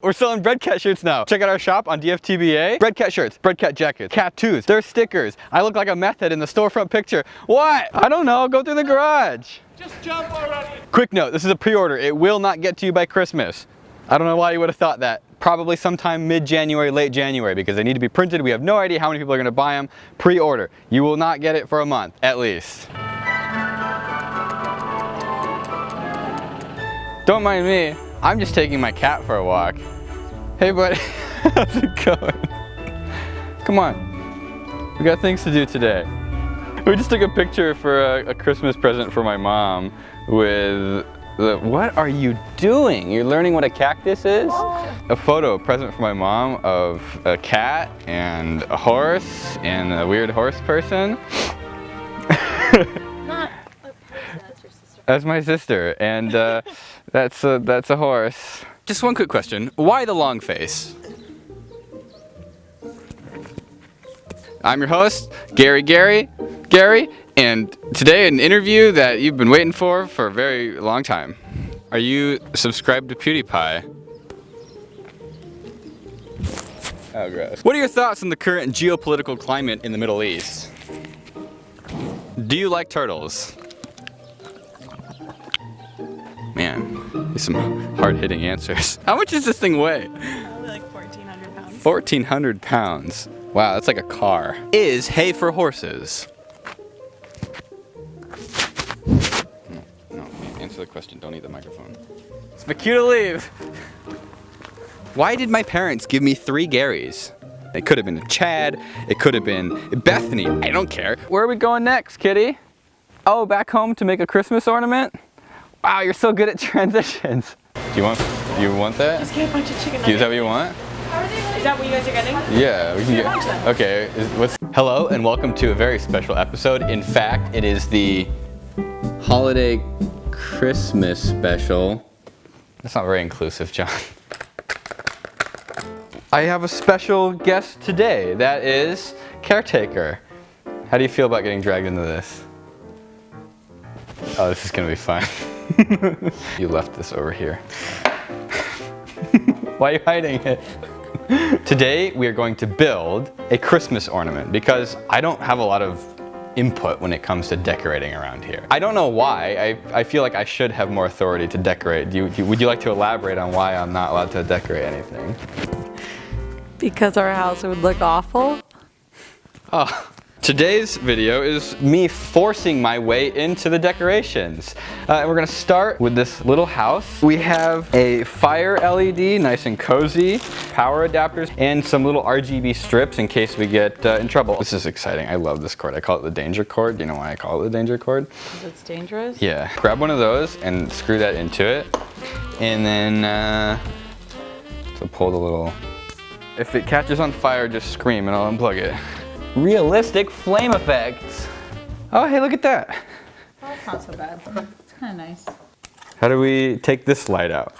We're selling Bread Cat shirts now. Check out our shop on DFTBA. Bread Cat shirts, Bread Cat jackets, tattoos, there's stickers. I look like a meth head in the storefront picture. What? I don't know, go through the garage. Just jump already. Quick note, this is a pre-order. It will not get to you by Christmas. I don't know why you would have thought that. Probably sometime mid-January, late January, because they need to be printed. We have no idea how many people are gonna buy them. Pre-order. You will not get it for a month, at least. Don't mind me. I'm just taking my cat for a walk. Hey buddy, how's it going? Come on, we got things to do today. We just took a picture for a Christmas present for my mom with what are you doing? You're learning what a cactus is? A present for my mom of a cat and a horse and a weird horse person. Not a person, that's your sister. That's my sister, and that's a horse. Just one quick question. Why the long face? I'm your host, Gary, and today an interview that you've been waiting for a very long time. Are you subscribed to PewDiePie? Oh, gross. What are your thoughts on the current geopolitical climate in the Middle East? Do you like turtles? Man, these some hard-hitting answers. How much does this thing weigh? Probably like 1,400 pounds. 1,400 pounds. Wow, that's like a car. Is hay for horses? No, answer the question. Don't eat the microphone. It's my cue to leave. Why did my parents give me 3 Garys? It could have been a Chad. It could have been Bethany. I don't care. Where are we going next, kitty? Oh, back home to make a Christmas ornament? Wow, you're so good at transitions. Do you want that? Just get a bunch of chicken nuggets. Is that what you want? Is that what you guys are getting? Yeah, we can get. Okay. Hello and welcome to a very special episode. In fact, it is the holiday Christmas special. That's not very inclusive, John. I have a special guest today. That is Caretaker. How do you feel about getting dragged into this? Oh, this is gonna be fun. You left this over here. Why are you hiding it? Today we are going to build a Christmas ornament because I don't have a lot of input when it comes to decorating around here. I don't know why. I feel like I should have more authority to decorate. Would you like to elaborate on why I'm not allowed to decorate anything? Because our house would look awful. Oh. Today's video is me forcing my way into the decorations. And we're gonna start with this little house. We have a fire LED, nice and cozy, power adapters, and some little RGB strips in case we get in trouble. This is exciting. I love this cord. I call it the danger cord. Do you know why I call it the danger cord? Because it's dangerous? Yeah. Grab one of those and screw that into it. And then, so pull the little, if it catches on fire, just scream and I'll unplug it. Realistic flame effects. Oh, hey, look at that. Oh, it's not so bad. It's kind of nice. How do we take this light out?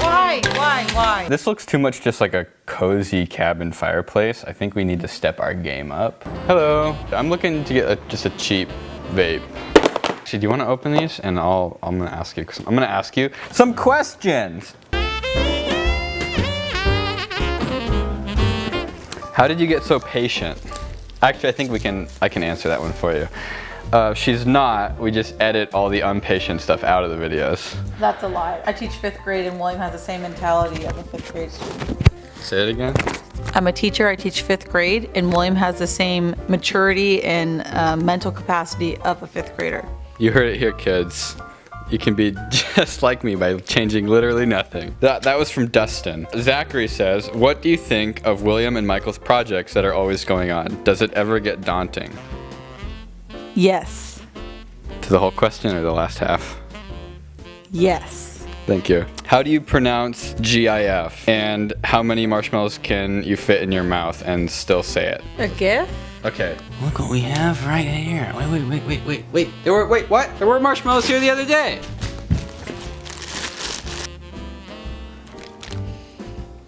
Why? This looks too much just like a cozy cabin fireplace. I think we need to step our game up. Hello. I'm looking to get just a cheap vape. Actually, do you want to open these? And I'm gonna ask you some questions. How did you get so patient? Actually, I think I can answer that one for you. She's not. We just edit all the impatient stuff out of the videos. That's a lie. I teach 5th grade and William has the same mentality of a 5th grade student. Say it again. I'm a teacher. I teach 5th grade and William has the same maturity and mental capacity of a 5th grader. You heard it here, kids. You can be just like me by changing literally nothing. That was from Dustin. Zachary says, what do you think of William and Michael's projects that are always going on? Does it ever get daunting? Yes. To the whole question or the last half? Yes. Thank you. How do you pronounce GIF? And how many marshmallows can you fit in your mouth and still say it? A GIF? Okay. Look what we have right here. Wait. There were marshmallows here the other day.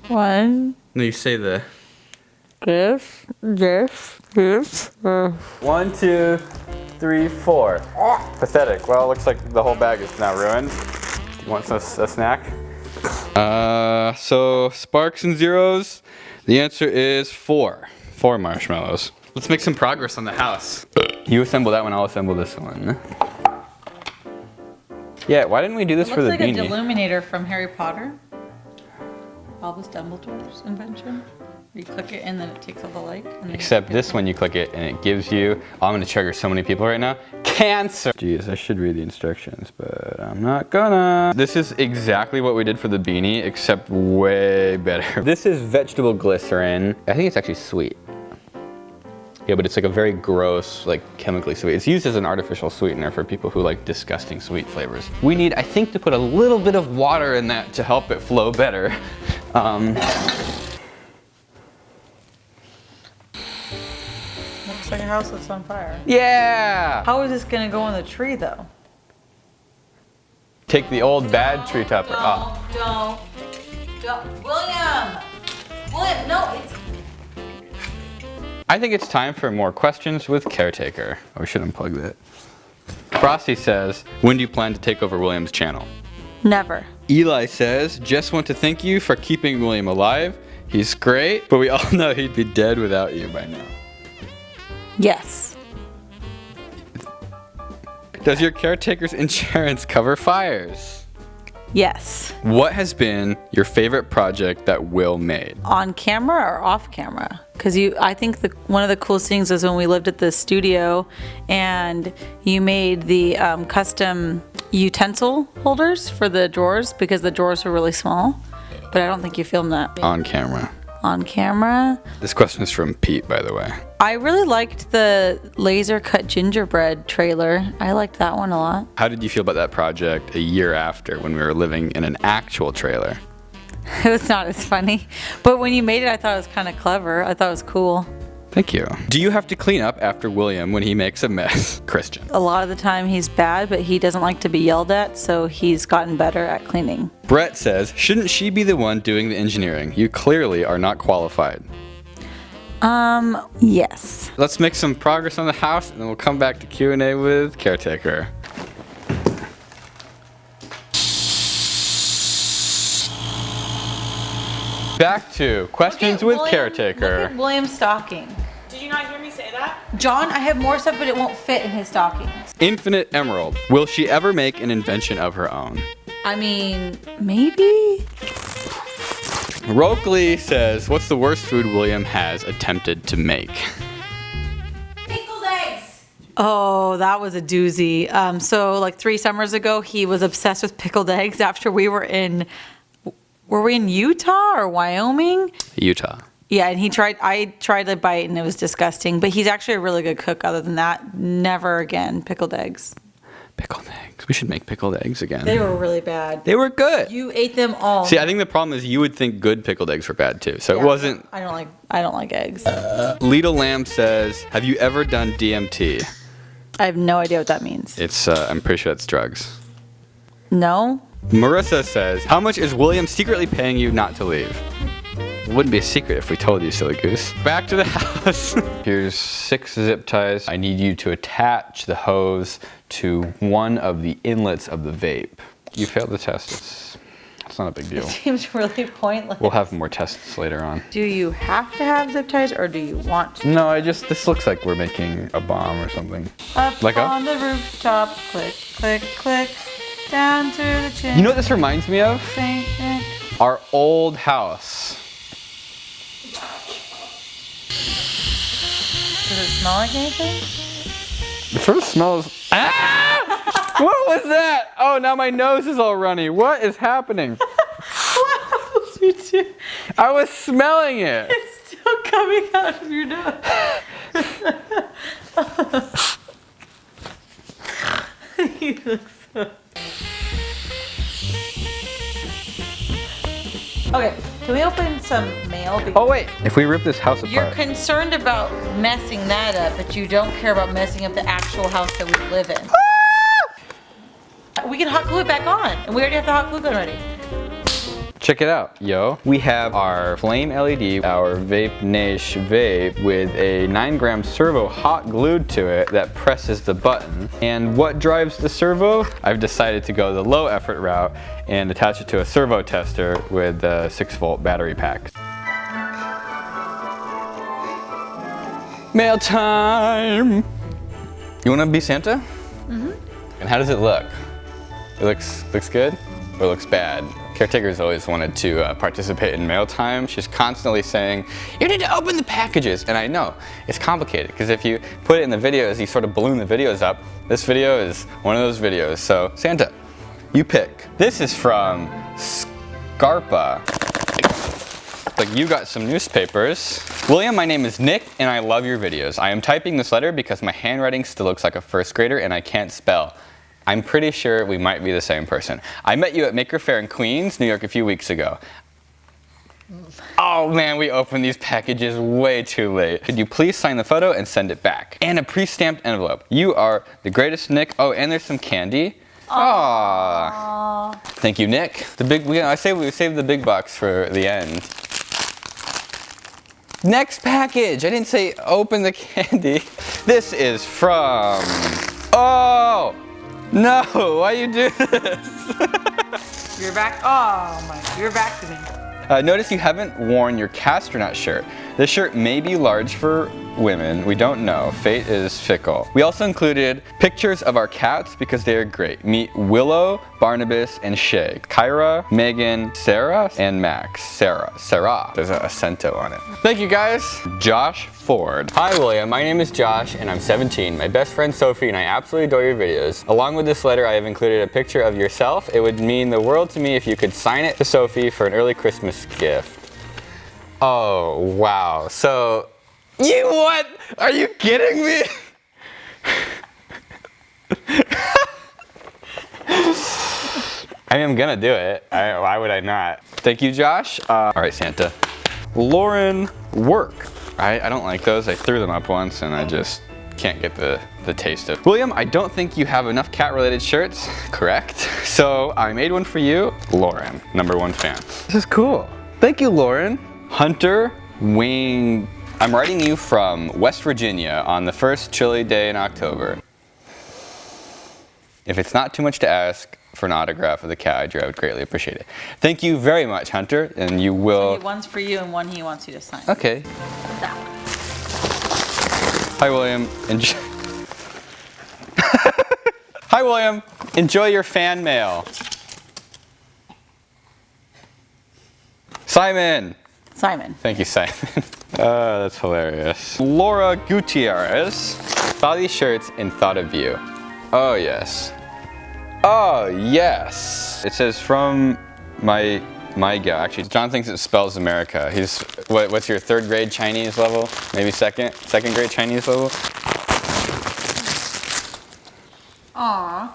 One. No, you say the. GIF. 1, 2, 3, 4. Pathetic. Well, it looks like the whole bag is now ruined. You want a snack? So sparks and zeros. The answer is 4. 4 marshmallows. Let's make some progress on the house. You assemble that one, I'll assemble this one. Yeah, why didn't we do this for the beanie? Looks like a deluminator from Harry Potter. Albus Dumbledore's invention. You click it and then it takes all the light. Except this one you click it and it gives you, I'm gonna trigger so many people right now, cancer! Jeez, I should read the instructions, but I'm not gonna. This is exactly what we did for the beanie, except way better. This is vegetable glycerin. I think it's actually sweet. Yeah, but it's like a very gross, like chemically sweet. It's used as an artificial sweetener for people who like disgusting sweet flavors. We need, I think, to put a little bit of water in that to help it flow better. Looks like a house that's on fire. Yeah! How is this gonna go on the tree though? Take the old bad tree topper off. Don't. William, no, it's. I think it's time for more questions with Caretaker. Oh, we should unplug that. Frosty says, when do you plan to take over William's channel? Never. Eli says, just want to thank you for keeping William alive. He's great, but we all know he'd be dead without you by now. Yes. Does your caretaker's insurance cover fires? Yes. What has been your favorite project that Will made? On camera or off camera? Because I think one of the coolest things is when we lived at the studio and you made the custom utensil holders for the drawers because the drawers were really small. But I don't think you filmed that. On camera. On camera. This question is from Pete, by the way. I really liked the laser cut gingerbread trailer. I liked that one a lot. How did you feel about that project a year after when we were living in an actual trailer? It was not as funny. But when you made it, I thought it was kind of clever. I thought it was cool. Thank you. Do you have to clean up after William when he makes a mess? Christian. A lot of the time he's bad, but he doesn't like to be yelled at, so he's gotten better at cleaning. Brett says, shouldn't she be the one doing the engineering? You clearly are not qualified. Yes. Let's make some progress on the house and then we'll come back to Q&A with Caretaker. Back to questions with Caretaker. Look at William's stocking. Did you not hear me say that? John, I have more stuff, but it won't fit in his stockings. Infinite Emerald. Will she ever make an invention of her own? I mean, maybe? Rokeley says, what's the worst food William has attempted to make? Pickled eggs. Oh, that was a doozy. So like 3 summers ago, he was obsessed with pickled eggs after we were in Utah or Wyoming? Utah. Yeah, and I tried to bite and it was disgusting, but he's actually a really good cook other than that. Never again, pickled eggs. Pickled eggs. We should make pickled eggs again. They were really bad. They were good. You ate them all. See, I think the problem is you would think good pickled eggs were bad too. So Yeah, it wasn't. I don't like eggs. Lita Lamb says, have you ever done DMT? I have no idea what that means. It's, I'm pretty sure it's drugs. No? Marissa says, how much is William secretly paying you not to leave? It wouldn't be a secret if we told you, silly goose. Back to the house. Here's 6 zip ties. I need you to attach the hose to one of the inlets of the vape. You failed the test. It's not a big deal. It seems really pointless. We'll have more tests later on. Do you have to have zip ties or do you want to? No, this looks like we're making a bomb or something. Up Like on the rooftop, click, click, click, down to the chin. You know what this reminds me of? Think, think. Our old house. Does it smell like anything? It sort of smells. Ah! What was that? Oh, now my nose is all runny. What is happening? What happened me too? I was smelling it. It's still coming out of your nose. You look so... Okay, can we open some mail? Oh wait, if we rip this house You're apart. concerned about messing that up, but you don't care about messing up the actual house that we live in. We can hot glue it back on, and we already have the hot glue gun ready. Check it out, yo. We have our flame LED, our Vape Nash vape with a 9-gram servo hot glued to it that presses the button. And what drives the servo? I've decided to go the low effort route and attach it to a servo tester with a 6-volt battery pack. Mail time! You wanna be Santa? Mm-hmm. And how does it look? It looks good or looks bad? Caretaker's always wanted to participate in mail time. She's constantly saying, you need to open the packages. And I know, it's complicated because if you put it in the videos, you sort of balloon the videos up. This video is one of those videos. So Santa, you pick. This is from Scarpa. Like you got some newspapers. William, my name is Nick and I love your videos. I am typing this letter because my handwriting still looks like a first grader and I can't spell. I'm pretty sure we might be the same person. I met you at Maker Faire in Queens, New York a few weeks ago. Oh man, we opened these packages way too late. Could you please sign the photo and send it back? And a pre-stamped envelope. You are the greatest, Nick. Oh, and there's some candy. Aww. Thank you, Nick. I say we saved the big box for the end. Next package. I didn't say open the candy. This is from... Oh! No, why you do this? You're back. Oh my, you're back to me. Notice you haven't worn your Castronaut shirt. This shirt may be large for women. We don't know. Fate is fickle. We also included pictures of our cats because they are great. Meet Willow, Barnabas, and Shay. Kyra, Megan, Sarah, and Max. Sarah. There's a acento on it. Thank you guys. Josh Ford. Hi William, my name is Josh and I'm 17. My best friend Sophie and I absolutely adore your videos. Along with this letter, I have included a picture of yourself. It would mean the world to me if you could sign it to Sophie for an early Christmas gift. Oh, wow. So, what? Are you kidding me? I am gonna do it. Why would I not? Thank you, Josh. All right, Santa. Lauren Work. I don't like those. I threw them up once and I just can't get the taste of it. William, I don't think you have enough cat-related shirts. Correct. So I made one for you. Lauren, #1 fan. This is cool. Thank you, Lauren. Hunter Wing. I'm writing you from West Virginia on the first chilly day in October. If it's not too much to ask for an autograph of the cat I drew, I would greatly appreciate it. Thank you very much, Hunter, and you will... So one's for you and one he wants you to sign. Okay. That one. Hi, William. Hi, William. Enjoy your fan mail. Simon. Simon. Thank you, Simon. That's hilarious. Laura Gutierrez. Saw these shirts and thought of you. Oh, yes. Oh, yes. It says from my gal. Actually, John thinks it spells America. He's, what's your 3rd grade Chinese level? Maybe second grade Chinese level? Aww.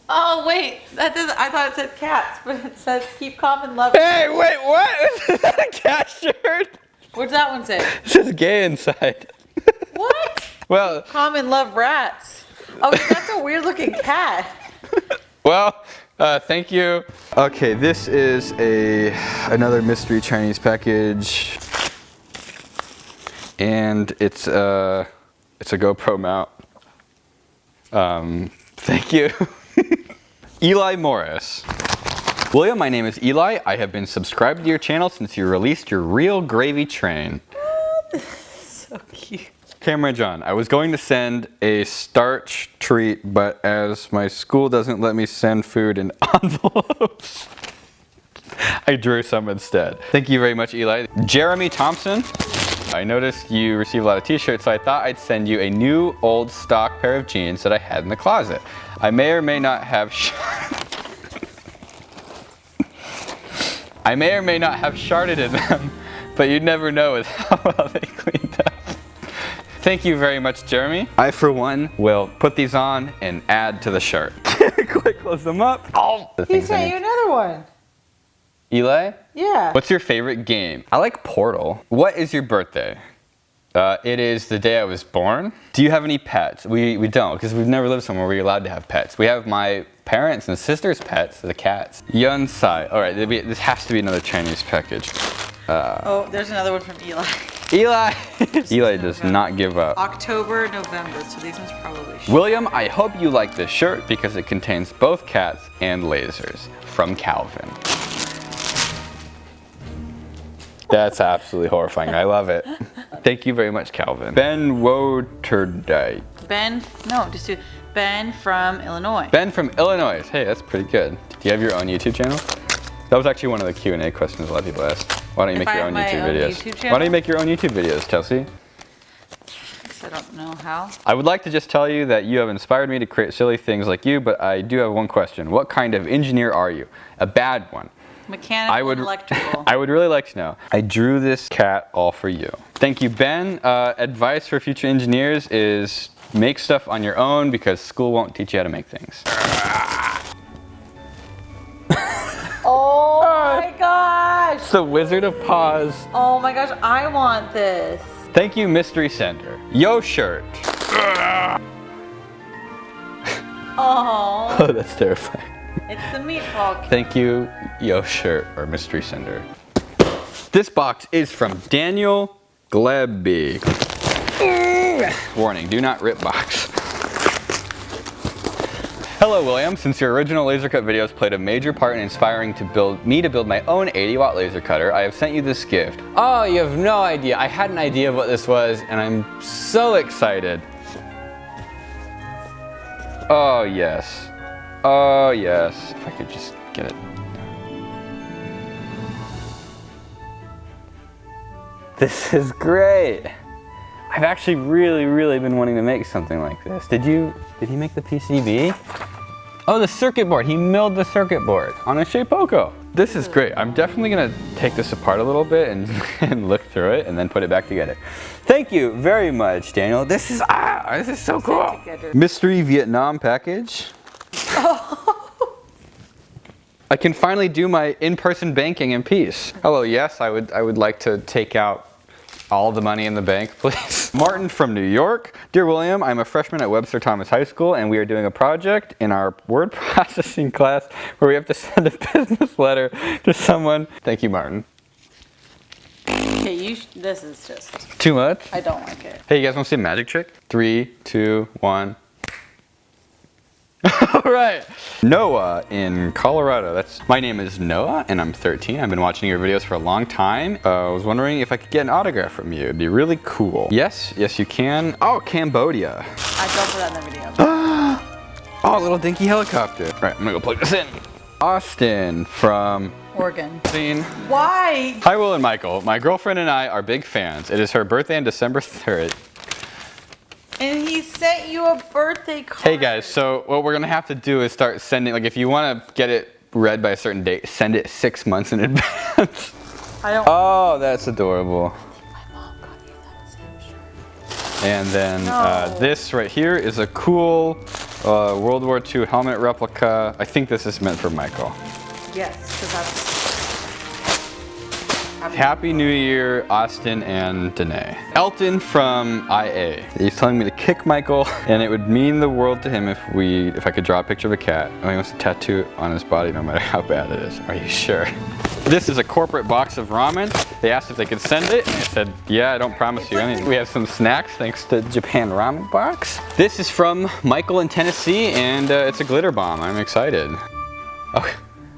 Oh wait, that doesn't. I thought it said cats, but it says keep calm and love. Hey, wait, what? Is that a cat shirt? What's that one say? It says gay inside. What? Well, calm and love rats. Oh, that's a weird looking cat. Well, thank you. Okay, this is another mystery Chinese package, and it's a GoPro mount. Thank you. Eli Morris. William, my name is Eli. I have been subscribed to your channel since you released your Real Gravy Train. So cute. Cameron John, I was going to send a starch treat, but as my school doesn't let me send food in envelopes, I drew some instead. Thank you very much, Eli. Jeremy Thompson. I noticed you receive a lot of t-shirts, so I thought I'd send you a new old stock pair of jeans that I had in the closet. I may or may not have sharded in them, but you'd never know with how well they cleaned up. Thank you very much, Jeremy. I, for one, will put these on and add to the shirt. Quick, close them up. Oh, He sent you another one. Eli? Yeah. What's your favorite game? I like Portal. What is your birthday? It is the day I was born. Do you have any pets? We don't, because we've never lived somewhere where you're allowed to have pets. We have my parents and sister's pets, the cats. Yun Sai. All right, this has to be another Chinese package. Oh, there's another one from Eli. Eli! Eli does not give up. October, November, so these ones probably should. William, I hope you like this shirt because it contains both cats and lasers. From Calvin. That's absolutely horrifying. I love it. Thank you very much, Calvin. Ben Woterdijk. Ben, no, just do Ben from Illinois. Ben from Illinois. Hey, that's pretty good. Do you have your own YouTube channel? That was actually one of the Q&A questions a lot of people asked. Why don't you make your own YouTube videos? Why don't you make your own YouTube videos, Chelsea? I don't know how. I would like to just tell you that you have inspired me to create silly things like you, but I do have one question. What kind of engineer are you? A bad one. Mechanical and electrical. I would really like to know. I drew this cat all for you. Thank you, Ben. Advice for future engineers is make stuff on your own because school won't teach you how to make things. Oh my gosh! It's the Wizard of Paws. Oh my gosh, I want this. Thank you, Mystery Sender. Yo shirt. Oh. Oh, that's terrifying. It's the meatball kit. Thank you, Yo shirt or Mystery Sender. This box is from Daniel Glebby. Warning, do not rip box. Hello, William. Since your original laser cut videos played a major part in inspiring me to build my own 80-watt laser cutter, I have sent you this gift. Oh, you have no idea. I had an idea of what this was, and I'm so excited. Oh, yes. Oh, yes. If I could just get it. This is great. I've actually really been wanting to make something like this. Did he make the PCB? Oh, the circuit board. He milled the circuit board on a Shapeoko. This is great. I'm definitely gonna take this apart a little bit and look through it and then put it back together. Thank you very much, Daniel. This is so cool. Mystery Vietnam package. I can finally do my in-person banking in peace. Hello, yes, I would like to take out all the money in the bank, please. Martin from New York. Dear William, I'm a freshman at Webster Thomas High School and we are doing a project in our word processing class where we have to send a business letter to someone. Thank you, Martin. Okay, this is just... Too much? I don't like it. Hey, you guys want to see a magic trick? 3, 2, 1. All right. Noah in Colorado. My name is Noah and I'm 13. I've been watching your videos for a long time. I was wondering if I could get an autograph from you. It'd be really cool. Yes, you can. Oh, Cambodia. I don't put that in the video. Oh, little dinky helicopter. All right, I'm gonna go plug this in. Austin from Oregon. Why? Hi, Will and Michael. My girlfriend and I are big fans. It is her birthday on December 3rd. And he sent you a birthday card. Hey guys, so what we're gonna have to do is start sending, like if you wanna get it read by a certain date, send it 6 months in advance. Oh, that's adorable. My mom got you that same shirt. And then this right here is a cool World War II helmet replica. I think this is meant for Michael. Yes, because that's... Happy New Year, Austin and Danae. Elton from IA. He's telling me to kick Michael, and it would mean the world to him if I could draw a picture of a cat. Oh, he wants to tattoo it on his body no matter how bad it is. Are you sure? This is a corporate box of ramen. They asked if they could send it, and I said, yeah, I don't promise you anything. We have some snacks thanks to Japan Ramen Box. This is from Michael in Tennessee, and it's a glitter bomb. I'm excited.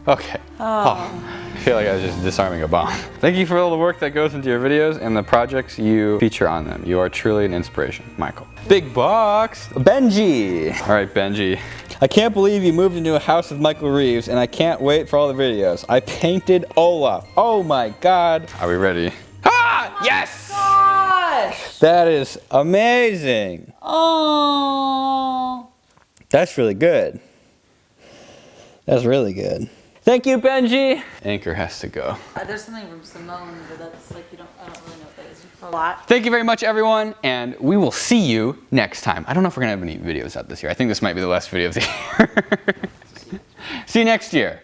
Okay. Oh. I feel like I was just disarming a bomb. Thank you for all the work that goes into your videos and the projects you feature on them. You are truly an inspiration, Michael. Big box, Benji. All right, Benji. I can't believe you moved into a house with Michael Reeves and I can't wait for all the videos. I painted Olaf. Oh my God. Are we ready? Ah, yes! Gosh! That is amazing. Oh. That's really good. That's really good. Thank you, Benji. Anchor has to go. There's something from Simone, but that's like, I don't really know what that is. A lot. Thank you very much, everyone, and we will see you next time. I don't know if we're gonna have any videos out this year. I think this might be the last video of the year. See you next year.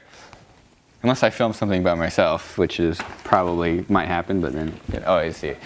Unless I film something by myself, which is probably might happen, but then, oh, I see.